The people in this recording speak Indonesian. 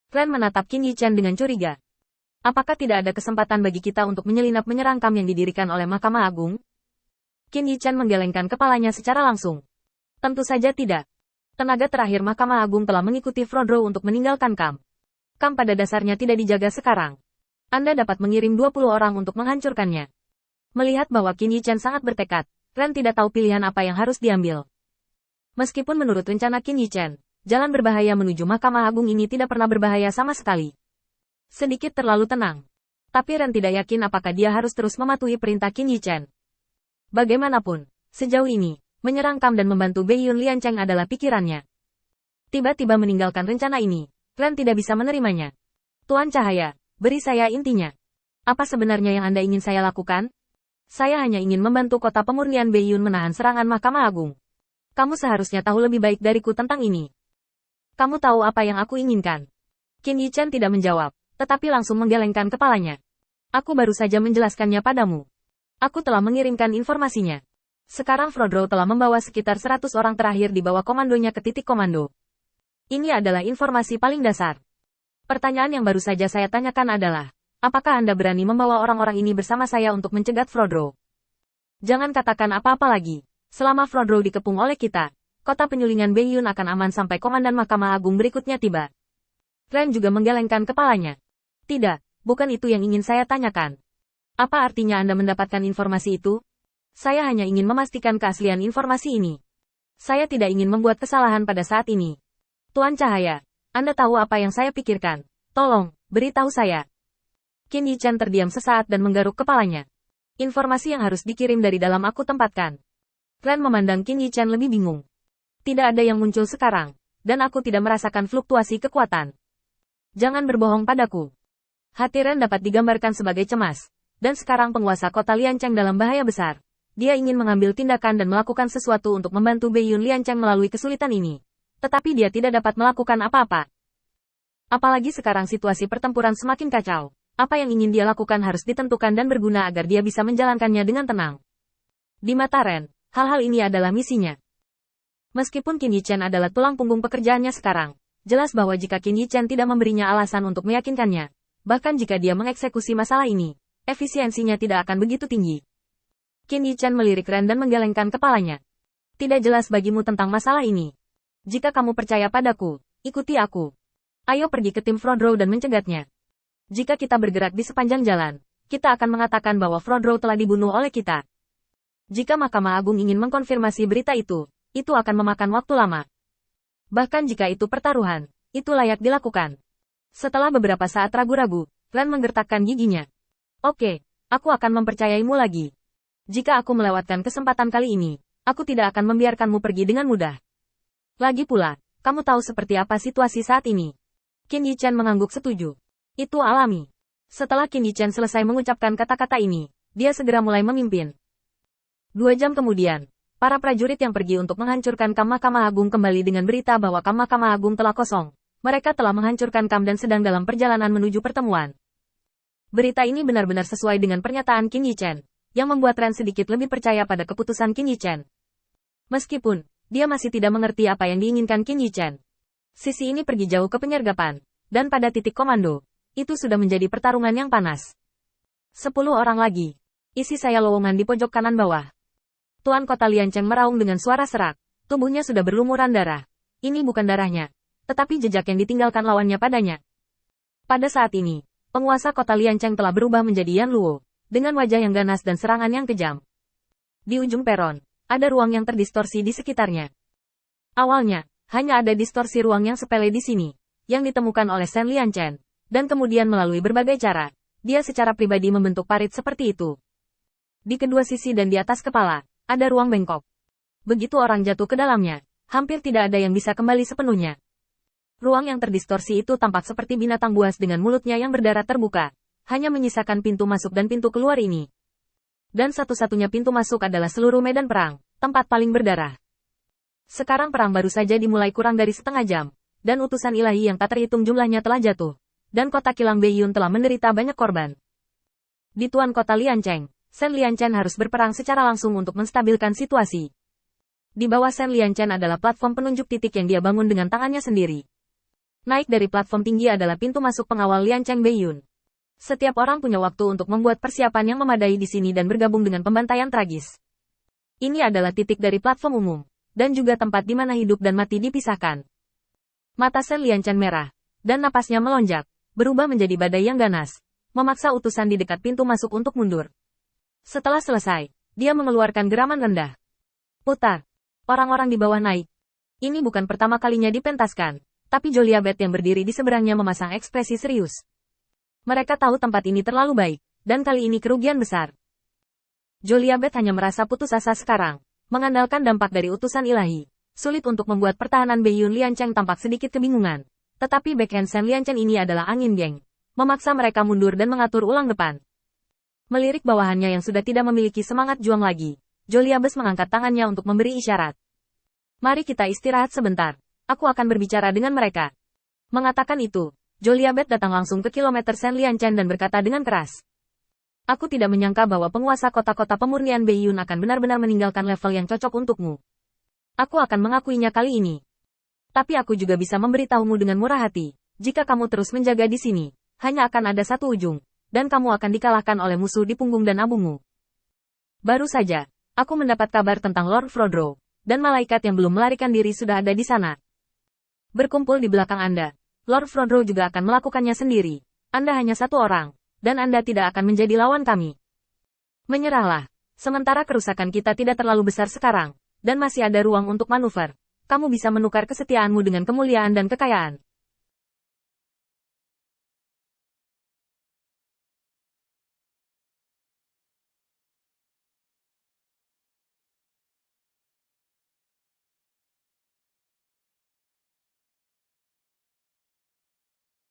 Ren menatap Qin Yichen dengan curiga. Apakah tidak ada kesempatan bagi kita untuk menyelinap menyerang kamp yang didirikan oleh Mahkamah Agung? Qin Yichen menggelengkan kepalanya secara langsung. Tentu saja tidak. Tenaga terakhir Mahkamah Agung telah mengikuti Frodro untuk meninggalkan kamp. Kamp pada dasarnya tidak dijaga sekarang. Anda dapat mengirim 20 orang untuk menghancurkannya. Melihat bahwa Qin Yichen sangat bertekad, Ren tidak tahu pilihan apa yang harus diambil. Meskipun menurut rencana Qin Yichen, jalan berbahaya menuju Mahkamah Agung ini tidak pernah berbahaya sama sekali. Sedikit terlalu tenang. Tapi Ren tidak yakin apakah dia harus terus mematuhi perintah Qin Yichen. Bagaimanapun, sejauh ini, menyerang kamp dan membantu Beiyun Liancheng adalah pikirannya. Tiba-tiba meninggalkan rencana ini, Ren tidak bisa menerimanya. Tuan Cahaya, beri saya intinya. Apa sebenarnya yang Anda ingin saya lakukan? Saya hanya ingin membantu kota pemurnian Beiyun menahan serangan Mahkamah Agung. Kamu seharusnya tahu lebih baik dariku tentang ini. Kamu tahu apa yang aku inginkan? Qin Yichen tidak menjawab, tetapi langsung menggelengkan kepalanya. Aku baru saja menjelaskannya padamu. Aku telah mengirimkan informasinya. Sekarang Frodro telah membawa sekitar 100 orang terakhir di bawah komandonya ke titik komando. Ini adalah informasi paling dasar. Pertanyaan yang baru saja saya tanyakan adalah, apakah Anda berani membawa orang-orang ini bersama saya untuk mencegat Frodro? Jangan katakan apa-apa lagi. Selama Frodro dikepung oleh kita, kota penyulingan Beiyun akan aman sampai Komandan Mahkamah Agung berikutnya tiba. Ren juga menggelengkan kepalanya. Tidak, bukan itu yang ingin saya tanyakan. Apa artinya Anda mendapatkan informasi itu? Saya hanya ingin memastikan keaslian informasi ini. Saya tidak ingin membuat kesalahan pada saat ini. Tuan Cahaya, Anda tahu apa yang saya pikirkan. Tolong, beritahu saya. Qin Yichen terdiam sesaat dan menggaruk kepalanya. Informasi yang harus dikirim dari dalam aku tempatkan. Ren memandang Qin Yichen lebih bingung. Tidak ada yang muncul sekarang, dan aku tidak merasakan fluktuasi kekuatan. Jangan berbohong padaku. Hati Ren dapat digambarkan sebagai cemas, dan sekarang penguasa kota Liancheng dalam bahaya besar. Dia ingin mengambil tindakan dan melakukan sesuatu untuk membantu Beiyun Liancheng melalui kesulitan ini. Tetapi dia tidak dapat melakukan apa-apa. Apalagi sekarang situasi pertempuran semakin kacau. Apa yang ingin dia lakukan harus ditentukan dan berguna agar dia bisa menjalankannya dengan tenang. Di mata Ren, hal-hal ini adalah misinya. Meskipun Qin Yichen adalah tulang punggung pekerjaannya sekarang, jelas bahwa jika Qin Yichen tidak memberinya alasan untuk meyakinkannya, bahkan jika dia mengeksekusi masalah ini, efisiensinya tidak akan begitu tinggi. Qin Yichen melirik Ren dan menggelengkan kepalanya. Tidak jelas bagimu tentang masalah ini. Jika kamu percaya padaku, ikuti aku. Ayo pergi ke tim Frodro dan mencegatnya. Jika kita bergerak di sepanjang jalan, kita akan mengatakan bahwa Frodro telah dibunuh oleh kita. Jika Mahkamah Agung ingin mengkonfirmasi berita itu akan memakan waktu lama. Bahkan jika itu pertaruhan, itu layak dilakukan. Setelah beberapa saat ragu-ragu, Ren menggertakkan giginya. Oke, aku akan mempercayaimu lagi. Jika aku melewatkan kesempatan kali ini, aku tidak akan membiarkanmu pergi dengan mudah. Lagi pula, kamu tahu seperti apa situasi saat ini. Qin Yichen mengangguk setuju. Itu alami. Setelah Qin Yichen selesai mengucapkan kata-kata ini, dia segera mulai memimpin. 2 jam kemudian, para prajurit yang pergi untuk menghancurkan kamp Mahkamah Agung kembali dengan berita bahwa kamp Mahkamah Agung telah kosong. Mereka telah menghancurkan kamp dan sedang dalam perjalanan menuju pertemuan. Berita ini benar-benar sesuai dengan pernyataan Qin Yichen, yang membuat Ren sedikit lebih percaya pada keputusan Qin Yichen. Meskipun, dia masih tidak mengerti apa yang diinginkan Qin Yichen. Sisi ini pergi jauh ke penyergapan, dan pada titik komando, itu sudah menjadi pertarungan yang panas. 10 orang lagi. Isi saya lowongan di pojok kanan bawah. Tuan Kota Liancheng meraung dengan suara serak. Tubuhnya sudah berlumuran darah. Ini bukan darahnya, tetapi jejak yang ditinggalkan lawannya padanya. Pada saat ini, penguasa Kota Liancheng telah berubah menjadi Yan Luo, dengan wajah yang ganas dan serangan yang kejam. Di ujung peron, ada ruang yang terdistorsi di sekitarnya. Awalnya, hanya ada distorsi ruang yang sepele di sini, yang ditemukan oleh Shen Lianchen. Dan kemudian melalui berbagai cara, dia secara pribadi membentuk parit seperti itu. Di kedua sisi dan di atas kepala, ada ruang bengkok. Begitu orang jatuh ke dalamnya, hampir tidak ada yang bisa kembali sepenuhnya. Ruang yang terdistorsi itu tampak seperti binatang buas dengan mulutnya yang berdarah terbuka, hanya menyisakan pintu masuk dan pintu keluar ini. Dan satu-satunya pintu masuk adalah seluruh medan perang, tempat paling berdarah. Sekarang perang baru saja dimulai kurang dari setengah jam, dan utusan ilahi yang tak terhitung jumlahnya telah jatuh. Dan kota kilang Beiyun telah menderita banyak korban. Di tuan kota Liancheng, Shen Lianchen harus berperang secara langsung untuk menstabilkan situasi. Di bawah Shen Lianchen adalah platform penunjuk titik yang dia bangun dengan tangannya sendiri. Naik dari platform tinggi adalah pintu masuk pengawal Liancheng Beiyun. Setiap orang punya waktu untuk membuat persiapan yang memadai di sini dan bergabung dengan pembantaian tragis. Ini adalah titik dari platform umum, dan juga tempat di mana hidup dan mati dipisahkan. Mata Sen Lianchen merah, dan napasnya melonjak, berubah menjadi badai yang ganas, memaksa utusan di dekat pintu masuk untuk mundur. Setelah selesai, dia mengeluarkan geraman rendah. Putar. Orang-orang di bawah naik. Ini bukan pertama kalinya dipentaskan, tapi Joliabet yang berdiri di seberangnya memasang ekspresi serius. Mereka tahu tempat ini terlalu baik, dan kali ini kerugian besar. Joliabet hanya merasa putus asa sekarang, mengandalkan dampak dari utusan ilahi. Sulit untuk membuat pertahanan Beiyun Liancheng tampak sedikit kebingungan. Tetapi backhand Sen Lianchen ini adalah angin geng. Memaksa mereka mundur dan mengatur ulang depan. Melirik bawahannya yang sudah tidak memiliki semangat juang lagi, Joliabet mengangkat tangannya untuk memberi isyarat. Mari kita istirahat sebentar. Aku akan berbicara dengan mereka. Mengatakan itu, Joliabet datang langsung ke kilometer Sen Lianchen dan berkata dengan keras. Aku tidak menyangka bahwa penguasa kota-kota pemurnian Beiyun akan benar-benar meninggalkan level yang cocok untukmu. Aku akan mengakuinya kali ini. Tapi aku juga bisa memberitahumu dengan murah hati, jika kamu terus menjaga di sini, hanya akan ada satu ujung, dan kamu akan dikalahkan oleh musuh di punggung dan abumu. Baru saja, aku mendapat kabar tentang Lord Frodro, dan malaikat yang belum melarikan diri sudah ada di sana. Berkumpul di belakang Anda, Lord Frodro juga akan melakukannya sendiri. Anda hanya satu orang. Dan Anda tidak akan menjadi lawan kami. Menyerahlah. Sementara kerusakan kita tidak terlalu besar sekarang, dan masih ada ruang untuk manuver. Kamu bisa menukar kesetiaanmu dengan kemuliaan dan kekayaan.